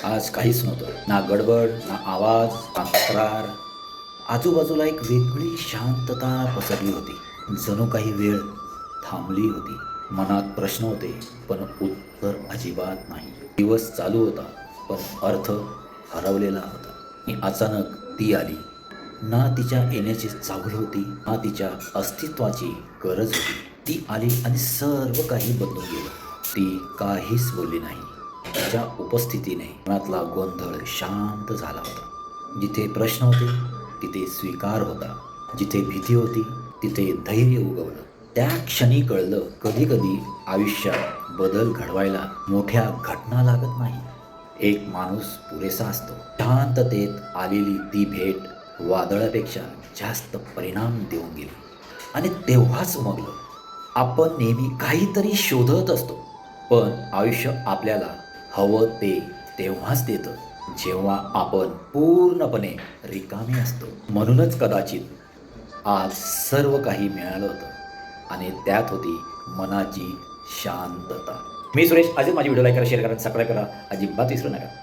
आज काहीच नव्हतं. ना गडबड, ना आवाज, ना तक्रार. आजूबाजूला एक वेगळी शांतता पसरली होती. जणू काही वेळ थांबली होती. मनात प्रश्न होते, पण उत्तर अजिबात नाही. दिवस चालू होता, पण अर्थ हरवलेला होता. आणि अचानक ती आली. ना तिच्या येण्याची चाहूल होती, ना तिच्या अस्तित्वाची गरज होती. ती आली आणि सर्व काही बदलून गेलं. ती काहीच बोलली नाही. तिच्या उपस्थितीने मनातला गोंधळ शांत झाला होता. जिथे प्रश्न होते तिथे स्वीकार होता. जिथे भीती होती तिथे धैर्य उगवलं. त्या क्षणी कळलं, कधी कधी आयुष्यात बदल घडवायला मोठ्या घटना लागत नाही. एक माणूस पुरेसा असतो. शांततेत आलेली ती भेट वादळापेक्षा जास्त परिणाम देऊन गेली. आणि तेव्हाच उमगलं, आपण नेहमी काहीतरी शोधत असतो, पण आयुष्य आपल्याला हवं ते तेव्हाच देतं, जेव्हा आपण पूर्णपणे रिकामे असतो. म्हणूनच कदाचित आज सर्व काही मिळालं होतं आणि त्यात होती मनाची शांतता. मी सुरेश. आजच माझी व्हिडिओ लाईक करा, शेअर करा, सबस्क्राईब करा. अजिबात विसरू नका.